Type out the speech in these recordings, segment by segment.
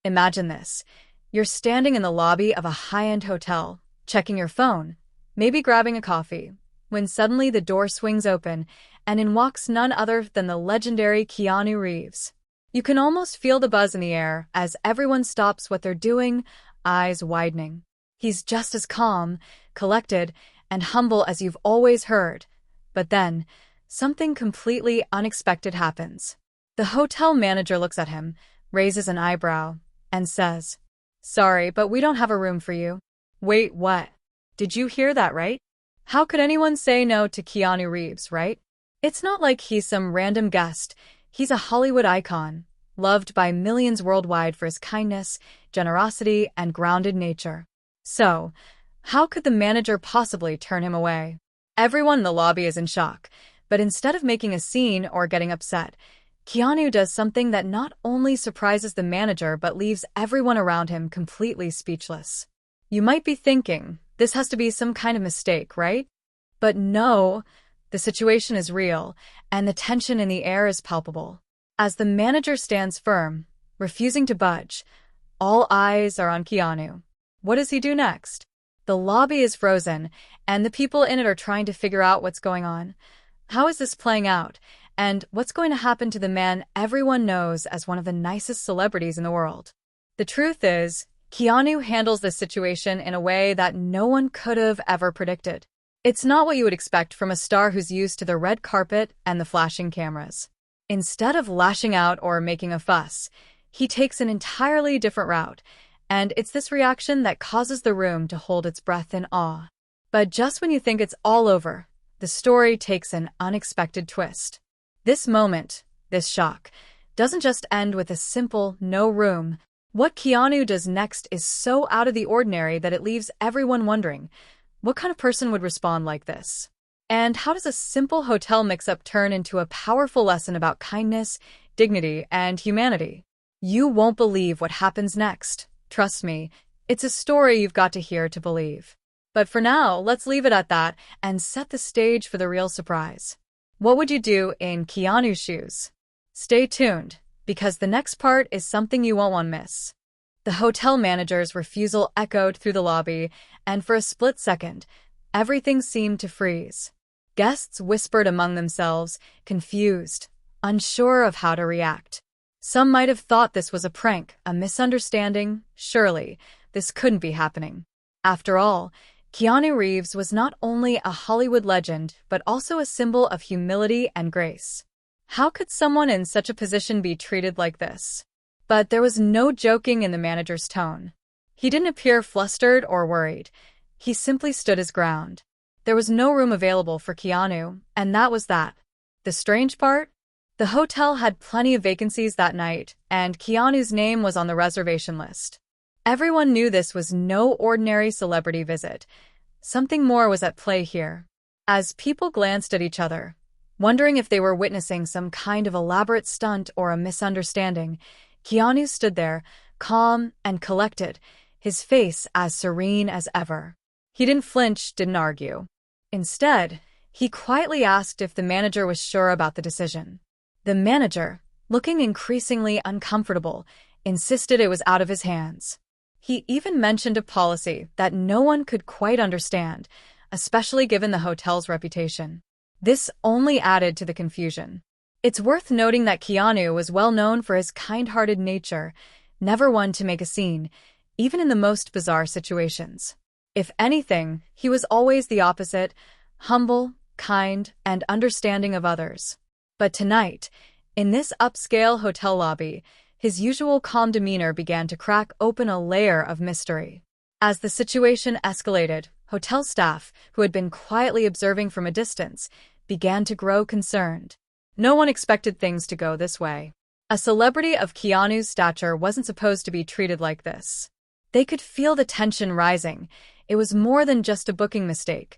Imagine this. You're standing in the lobby of a high-end hotel, checking your phone, maybe grabbing a coffee, when suddenly the door swings open and in walks none other than the legendary Keanu Reeves. You can almost feel the buzz in the air as everyone stops what they're doing, eyes widening. He's just as calm, collected, and humble as you've always heard. But then, something completely unexpected happens. The hotel manager looks at him, raises an eyebrow, and says, "Sorry, but we don't have a room for you." Wait, what? Did you hear that right? How could anyone say no to Keanu Reeves, right? It's not like he's some random guest. He's a Hollywood icon, loved by millions worldwide for his kindness, generosity, and grounded nature. So, how could the manager possibly turn him away? Everyone in the lobby is in shock, but instead of making a scene or getting upset, Keanu does something that not only surprises the manager but leaves everyone around him completely speechless. You might be thinking, this has to be some kind of mistake, right? But no, the situation is real, and the tension in the air is palpable. As the manager stands firm, refusing to budge, all eyes are on Keanu. What does he do next? The lobby is frozen, and the people in it are trying to figure out what's going on. How is this playing out? And what's going to happen to the man everyone knows as one of the nicest celebrities in the world? The truth is, Keanu handles this situation in a way that no one could have ever predicted. It's not what you would expect from a star who's used to the red carpet and the flashing cameras. Instead of lashing out or making a fuss, he takes an entirely different route, and it's this reaction that causes the room to hold its breath in awe. But just when you think it's all over, the story takes an unexpected twist. This moment, this shock, doesn't just end with a simple no room. What Keanu does next is so out of the ordinary that it leaves everyone wondering, what kind of person would respond like this? And how does a simple hotel mix-up turn into a powerful lesson about kindness, dignity, and humanity? You won't believe what happens next. Trust me, it's a story you've got to hear to believe. But for now, let's leave it at that and set the stage for the real surprise. What would you do in Keanu's shoes? Stay tuned, because the next part is something you won't want to miss. The hotel manager's refusal echoed through the lobby, and for a split second, everything seemed to freeze. Guests whispered among themselves, confused, unsure of how to react. Some might have thought this was a prank, a misunderstanding. Surely, this couldn't be happening. After all, Keanu Reeves was not only a Hollywood legend, but also a symbol of humility and grace. How could someone in such a position be treated like this? But there was no joking in the manager's tone. He didn't appear flustered or worried. He simply stood his ground. There was no room available for Keanu, and that was that. The strange part? The hotel had plenty of vacancies that night, and Keanu's name was on the reservation list. Everyone knew this was no ordinary celebrity visit. Something more was at play here. As people glanced at each other, wondering if they were witnessing some kind of elaborate stunt or a misunderstanding, Keanu stood there, calm and collected, his face as serene as ever. He didn't flinch, didn't argue. Instead, he quietly asked if the manager was sure about the decision. The manager, looking increasingly uncomfortable, insisted it was out of his hands. He even mentioned a policy that no one could quite understand, especially given the hotel's reputation. This only added to the confusion. It's worth noting that Keanu was well known for his kind-hearted nature, never one to make a scene, even in the most bizarre situations. If anything, he was always the opposite, humble, kind, and understanding of others. But tonight, in this upscale hotel lobby, his usual calm demeanor began to crack open a layer of mystery. As the situation escalated, hotel staff, who had been quietly observing from a distance, began to grow concerned. No one expected things to go this way. A celebrity of Keanu's stature wasn't supposed to be treated like this. They could feel the tension rising. It was more than just a booking mistake.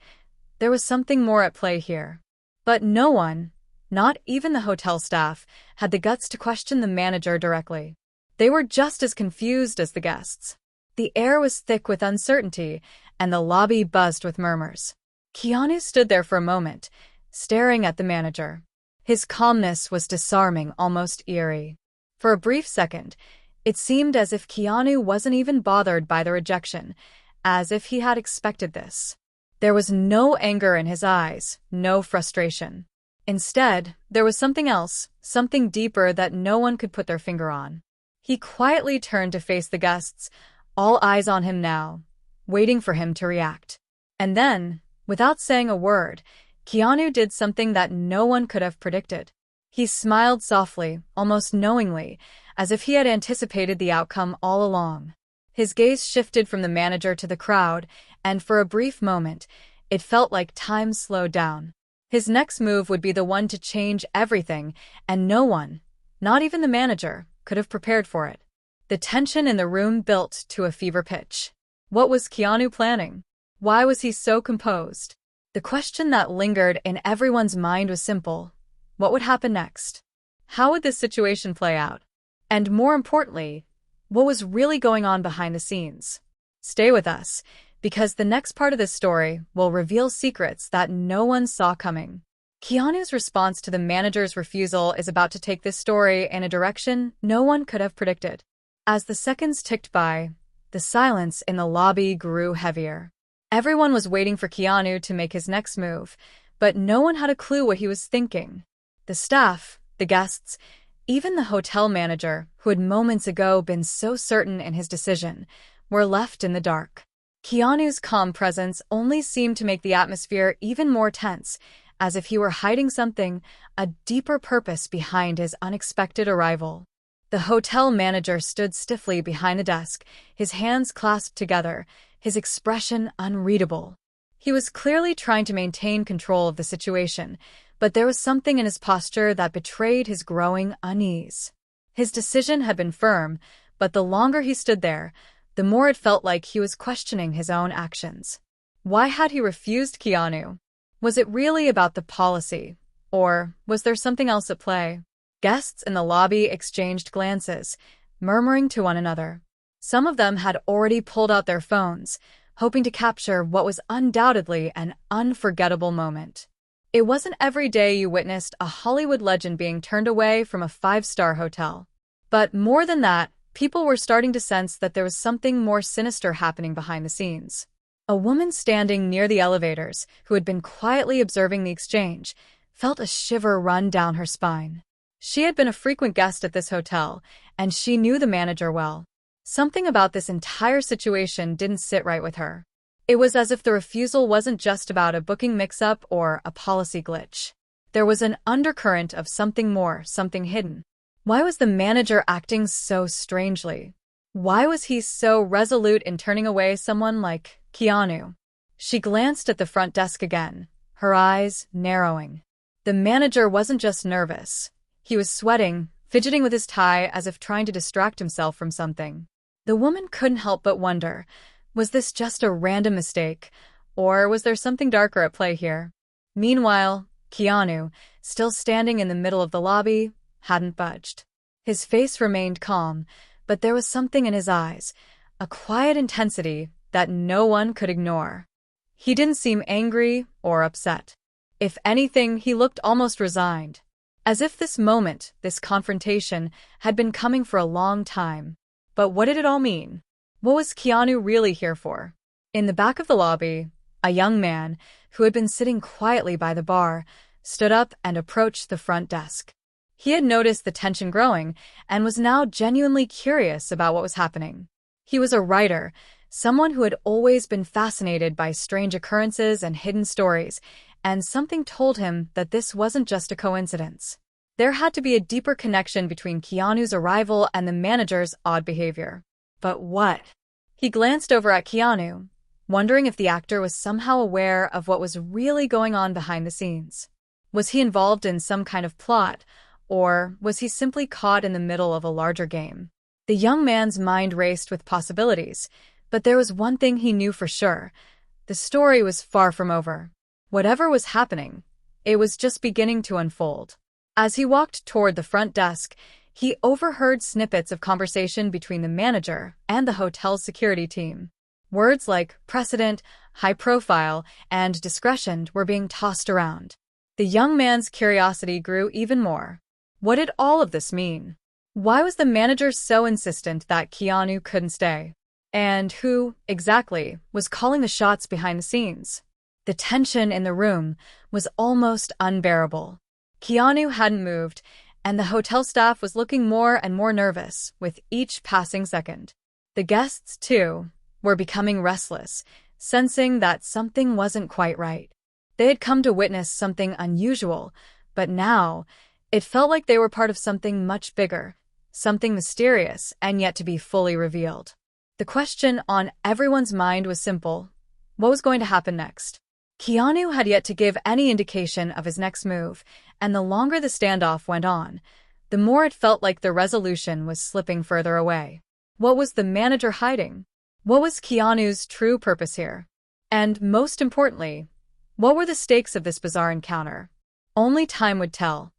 There was something more at play here. But no one, not even the hotel staff, had the guts to question the manager directly. They were just as confused as the guests. The air was thick with uncertainty, and the lobby buzzed with murmurs. Keanu stood there for a moment, staring at the manager. His calmness was disarming, almost eerie. For a brief second, It seemed as if Keanu wasn't even bothered by the rejection, as if he had expected this. There was no anger in his eyes, no frustration. Instead, there was something else, something deeper that no one could put their finger on. He quietly turned to face the guests, all eyes on him now, waiting for him to react. And then, without saying a word, Keanu did something that no one could have predicted. He smiled softly, almost knowingly, as if he had anticipated the outcome all along. His gaze shifted from the manager to the crowd, and for a brief moment, it felt like time slowed down. His next move would be the one to change everything, and no one, not even the manager, could have prepared for it. The tension in the room built to a fever pitch. What was Keanu planning? Why was he so composed? The question that lingered in everyone's mind was simple. What would happen next? How would this situation play out? And more importantly, what was really going on behind the scenes? Stay with us, because the next part of this story will reveal secrets that no one saw coming. Keanu's response to the manager's refusal is about to take this story in a direction no one could have predicted. As the seconds ticked by, the silence in the lobby grew heavier. Everyone was waiting for Keanu to make his next move, but no one had a clue what he was thinking. The staff, the guests, even the hotel manager, who had moments ago been so certain in his decision, were left in the dark. Keanu's calm presence only seemed to make the atmosphere even more tense, as if he were hiding something, a deeper purpose behind his unexpected arrival. The hotel manager stood stiffly behind the desk, his hands clasped together, his expression unreadable. He was clearly trying to maintain control of the situation, but there was something in his posture that betrayed his growing unease. His decision had been firm, but the longer he stood there, the more it felt like he was questioning his own actions. Why had he refused Keanu? Was it really about the policy, or was there something else at play? Guests in the lobby exchanged glances, murmuring to one another. Some of them had already pulled out their phones, hoping to capture what was undoubtedly an unforgettable moment. It wasn't every day you witnessed a Hollywood legend being turned away from a five-star hotel. But more than that, people were starting to sense that there was something more sinister happening behind the scenes. A woman standing near the elevators, who had been quietly observing the exchange, felt a shiver run down her spine. She had been a frequent guest at this hotel, and she knew the manager well. Something about this entire situation didn't sit right with her. It was as if the refusal wasn't just about a booking mix-up or a policy glitch. There was an undercurrent of something more, something hidden. Why was the manager acting so strangely? Why was he so resolute in turning away someone like Keanu? She glanced at the front desk again, her eyes narrowing. The manager wasn't just nervous. He was sweating, fidgeting with his tie as if trying to distract himself from something. The woman couldn't help but wonder, was this just a random mistake, or was there something darker at play here? Meanwhile, Keanu, still standing in the middle of the lobby, hadn't budged. His face remained calm, but there was something in his eyes, a quiet intensity that no one could ignore. He didn't seem angry or upset. If anything, he looked almost resigned, as if this moment, this confrontation, had been coming for a long time. But what did it all mean? What was Keanu really here for? In the back of the lobby, a young man, who had been sitting quietly by the bar, stood up and approached the front desk. He had noticed the tension growing and was now genuinely curious about what was happening. He was a writer, someone who had always been fascinated by strange occurrences and hidden stories, and something told him that this wasn't just a coincidence. There had to be a deeper connection between Keanu's arrival and the manager's odd behavior. But what? He glanced over at Keanu, wondering if the actor was somehow aware of what was really going on behind the scenes. Was he involved in some kind of plot, or was he simply caught in the middle of a larger game? The young man's mind raced with possibilities, but there was one thing he knew for sure. The story was far from over. Whatever was happening, it was just beginning to unfold. As he walked toward the front desk, he overheard snippets of conversation between the manager and the hotel's security team. Words like precedent, high profile, and discretion were being tossed around. The young man's curiosity grew even more. What did all of this mean? Why was the manager so insistent that Keanu couldn't stay? And who, exactly, was calling the shots behind the scenes? The tension in the room was almost unbearable. Keanu hadn't moved, and the hotel staff was looking more and more nervous with each passing second. The guests, too, were becoming restless, sensing that something wasn't quite right. They had come to witness something unusual, but now it felt like they were part of something much bigger, something mysterious and yet to be fully revealed. The question on everyone's mind was simple: what was going to happen next? Keanu had yet to give any indication of his next move, and the longer the standoff went on, the more it felt like the resolution was slipping further away. What was the manager hiding? What was Keanu's true purpose here? And most importantly, what were the stakes of this bizarre encounter? Only time would tell.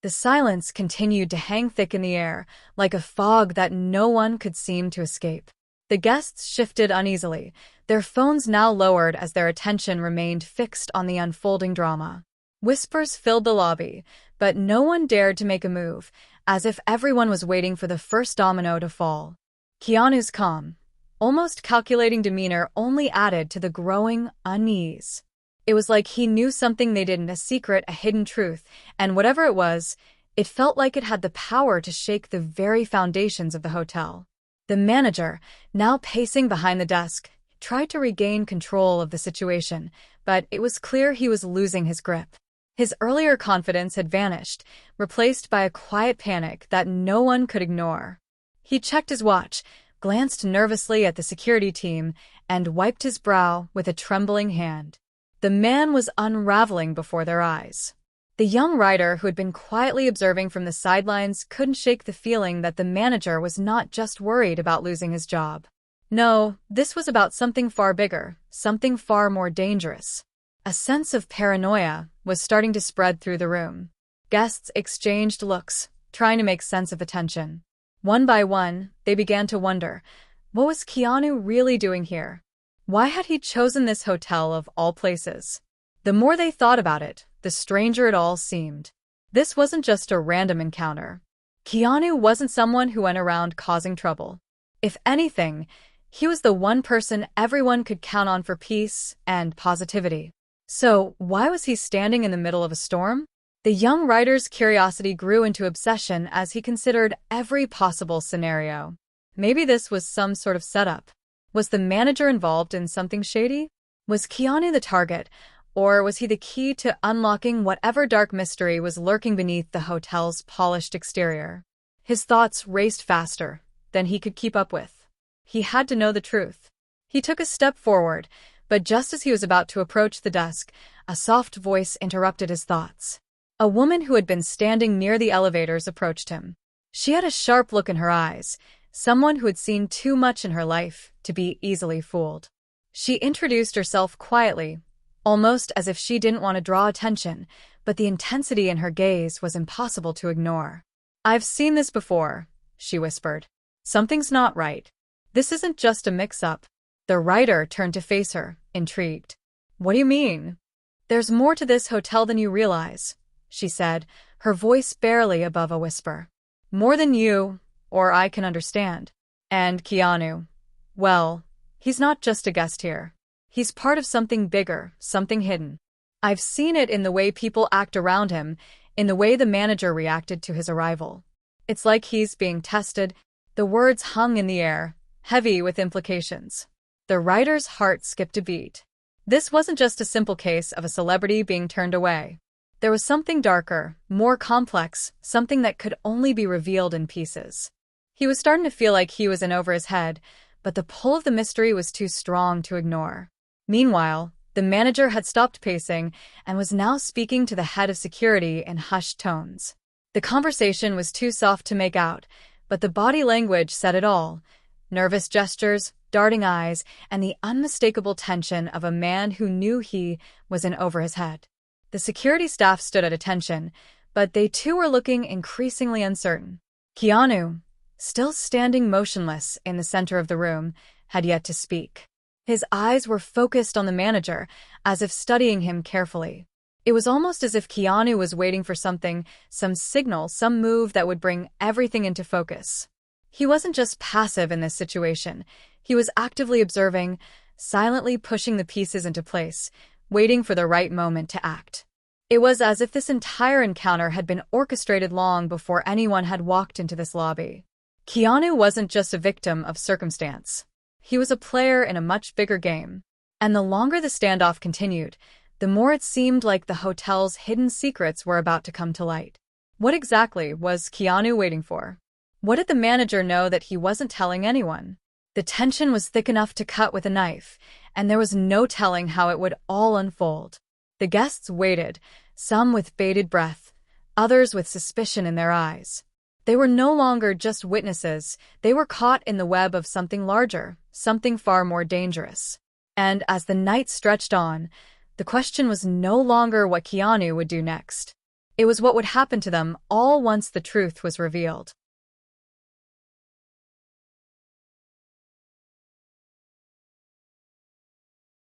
The silence continued to hang thick in the air, like a fog that no one could seem to escape. The guests shifted uneasily, their phones now lowered as their attention remained fixed on the unfolding drama. Whispers filled the lobby, but no one dared to make a move, as if everyone was waiting for the first domino to fall. Keanu's calm, almost calculating demeanor only added to the growing unease. It was like he knew something they didn't, a secret, a hidden truth, and whatever it was, it felt like it had the power to shake the very foundations of the hotel. The manager, now pacing behind the desk, tried to regain control of the situation, but it was clear he was losing his grip. His earlier confidence had vanished, replaced by a quiet panic that no one could ignore. He checked his watch, glanced nervously at the security team, and wiped his brow with a trembling hand. The man was unraveling before their eyes. The young writer who had been quietly observing from the sidelines couldn't shake the feeling that the manager was not just worried about losing his job. No, this was about something far bigger, something far more dangerous. A sense of paranoia was starting to spread through the room. Guests exchanged looks, trying to make sense of the tension. One by one, they began to wonder, what was Keanu really doing here? Why had he chosen this hotel of all places? The more they thought about it, the stranger it all seemed. This wasn't just a random encounter. Keanu wasn't someone who went around causing trouble. If anything, he was the one person everyone could count on for peace and positivity. So, why was he standing in the middle of a storm? The young writer's curiosity grew into obsession as he considered every possible scenario. Maybe this was some sort of setup. Was the manager involved in something shady? Was Keanu the target, or was he the key to unlocking whatever dark mystery was lurking beneath the hotel's polished exterior? His thoughts raced faster than he could keep up with. He had to know the truth. He took a step forward, but just as he was about to approach the desk, a soft voice interrupted his thoughts. A woman who had been standing near the elevators approached him. She had a sharp look in her eyes, someone who had seen too much in her life to be easily fooled. She introduced herself quietly, almost as if she didn't want to draw attention, but the intensity in her gaze was impossible to ignore. "I've seen this before," she whispered. "Something's not right. This isn't just a mix-up." The writer turned to face her, intrigued. "What do you mean?" "There's more to this hotel than you realize," she said, her voice barely above a whisper. "More than you or I can understand. And Keanu, well, he's not just a guest here. He's part of something bigger, something hidden. I've seen it in the way people act around him, in the way the manager reacted to his arrival. It's like he's being tested." The words hung in the air, heavy with implications. The writer's heart skipped a beat. This wasn't just a simple case of a celebrity being turned away. There was something darker, more complex, something that could only be revealed in pieces. He was starting to feel like he was in over his head, but the pull of the mystery was too strong to ignore. Meanwhile, the manager had stopped pacing and was now speaking to the head of security in hushed tones. The conversation was too soft to make out, but the body language said it all. Nervous gestures, darting eyes, and the unmistakable tension of a man who knew he was in over his head. The security staff stood at attention, but they too were looking increasingly uncertain. Keanu, still standing motionless in the center of the room, had yet to speak. His eyes were focused on the manager, as if studying him carefully. It was almost as if Keanu was waiting for something, some signal, some move that would bring everything into focus. He wasn't just passive in this situation. He was actively observing, silently pushing the pieces into place, waiting for the right moment to act. It was as if this entire encounter had been orchestrated long before anyone had walked into this lobby. Keanu wasn't just a victim of circumstance. He was a player in a much bigger game. And the longer the standoff continued, the more it seemed like the hotel's hidden secrets were about to come to light. What exactly was Keanu waiting for? What did the manager know that he wasn't telling anyone? The tension was thick enough to cut with a knife, and there was no telling how it would all unfold. The guests waited, some with bated breath, others with suspicion in their eyes. They were no longer just witnesses, they were caught in the web of something larger, something far more dangerous. And as the night stretched on, the question was no longer what Keanu would do next. It was what would happen to them all once the truth was revealed.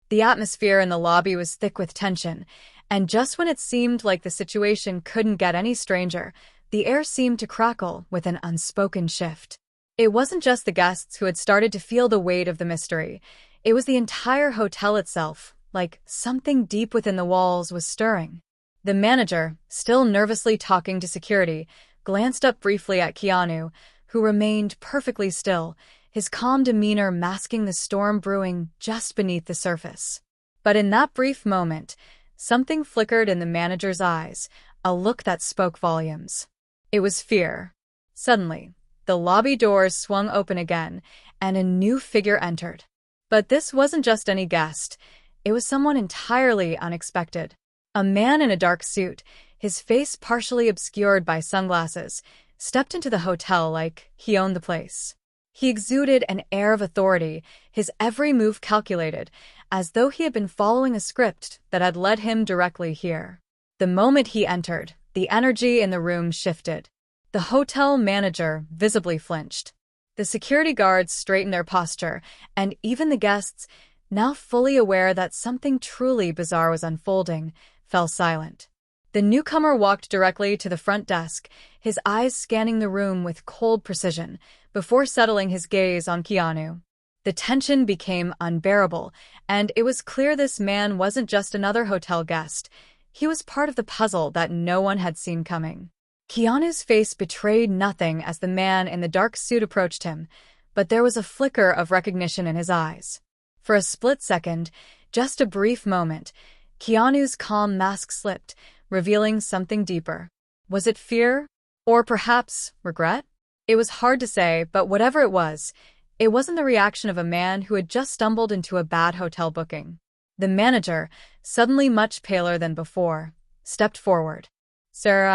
The atmosphere in the lobby was thick with tension, and just when it seemed like the situation couldn't get any stranger, the air seemed to crackle with an unspoken shift. It wasn't just the guests who had started to feel the weight of the mystery. It was the entire hotel itself, like something deep within the walls was stirring. The manager, still nervously talking to security, glanced up briefly at Keanu, who remained perfectly still, his calm demeanor masking the storm brewing just beneath the surface. But in that brief moment, something flickered in the manager's eyes, a look that spoke volumes. It was fear. Suddenly, the lobby doors swung open again, and a new figure entered. But this wasn't just any guest. It was someone entirely unexpected. A man in a dark suit, his face partially obscured by sunglasses, stepped into the hotel like he owned the place. He exuded an air of authority, his every move calculated, as though he had been following a script that had led him directly here. The moment he entered, the energy in the room shifted. The hotel manager visibly flinched. The security guards straightened their posture, and even the guests, now fully aware that something truly bizarre was unfolding, fell silent. The newcomer walked directly to the front desk, his eyes scanning the room with cold precision, before settling his gaze on Keanu. The tension became unbearable, and it was clear this man wasn't just another hotel guest. He was part of the puzzle that no one had seen coming. Keanu's face betrayed nothing as the man in the dark suit approached him, but there was a flicker of recognition in his eyes. For a split second, just a brief moment, Keanu's calm mask slipped, revealing something deeper. Was it fear? Or perhaps regret? It was hard to say, but whatever it wasn't the reaction of a man who had just stumbled into a bad hotel booking. The manager, suddenly much paler than before, stepped forward. "Sir,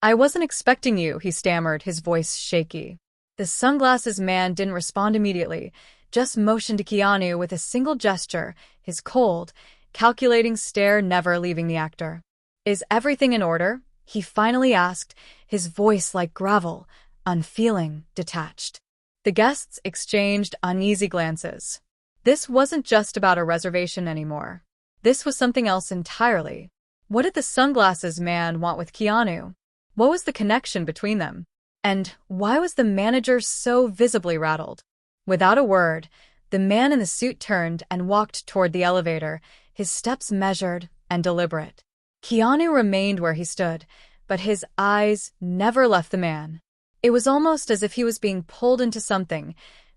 I wasn't expecting you," he stammered, his voice shaky. The sunglasses man didn't respond immediately, just motioned to Keanu with a single gesture, his cold, calculating stare never leaving the actor. "Is everything in order?" he finally asked, his voice like gravel, unfeeling, detached. The guests exchanged uneasy glances. This wasn't just about a reservation anymore. This was something else entirely. What did the sunglasses man want with Keanu? What was the connection between them? And why was the manager so visibly rattled? Without a word, the man in the suit turned and walked toward the elevator, his steps measured and deliberate. Keanu remained where he stood, but his eyes never left the man. It was almost as if he was being pulled into something,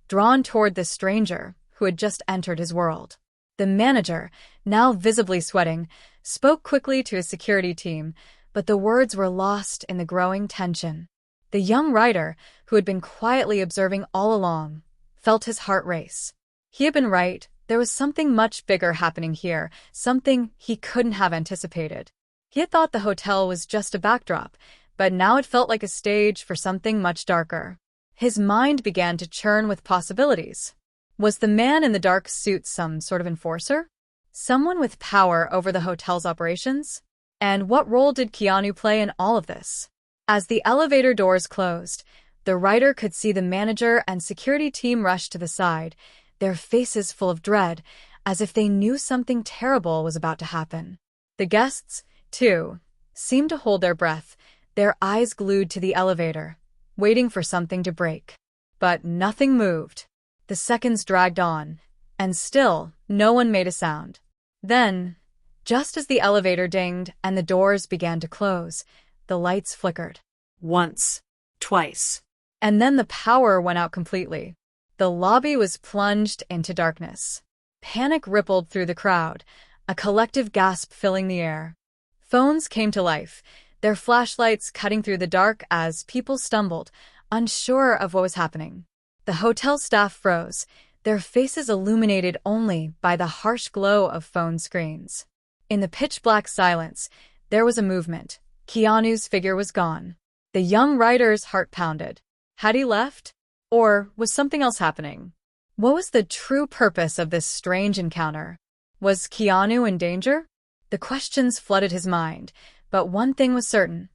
drawn toward this stranger who had just entered his world. The manager, now visibly sweating, spoke quickly to his security team, but the words were lost in the growing tension. The young writer, who had been quietly observing all along, felt his heart race. He had been right. There was something much bigger happening here, something he couldn't have anticipated. He had thought the hotel was just a backdrop, but now it felt like a stage for something much darker. His mind began to churn with possibilities. Was the man in the dark suit some sort of enforcer? Someone with power over the hotel's operations? And what role did Keanu play in all of this? As the elevator doors closed, the writer could see the manager and security team rush to the side, their faces full of dread, as if they knew something terrible was about to happen. The guests, 2 seemed to hold their breath, their eyes glued to the elevator, waiting for something to break. But nothing moved. The seconds dragged on, and still no one made a sound. Then, just as the elevator dinged and the doors began to close, the lights flickered. Once, twice. And then the power went out completely. The lobby was plunged into darkness. Panic rippled through the crowd, a collective gasp filling the air. Phones came to life, their flashlights cutting through the dark as people stumbled, unsure of what was happening. The hotel staff froze, their faces illuminated only by the harsh glow of phone screens. In the pitch-black silence, there was a movement. Keanu's figure was gone. The young writer's heart pounded. Had he left? Or was something else happening? What was the true purpose of this strange encounter? Was Keanu in danger? The questions flooded his mind, but one thing was certain.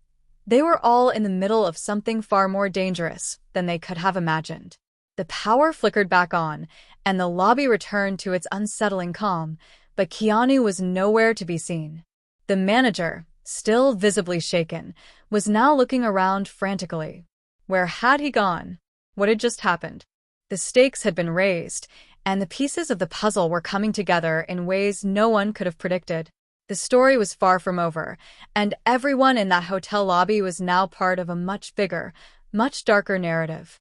They were all in the middle of something far more dangerous than they could have imagined. The power flickered back on, and the lobby returned to its unsettling calm, but Keanu was nowhere to be seen. The manager, still visibly shaken, was now looking around frantically. Where had he gone? What had just happened? The stakes had been raised, and the pieces of the puzzle were coming together in ways no one could have predicted. The story was far from over, and everyone in that hotel lobby was now part of a much bigger, much darker narrative.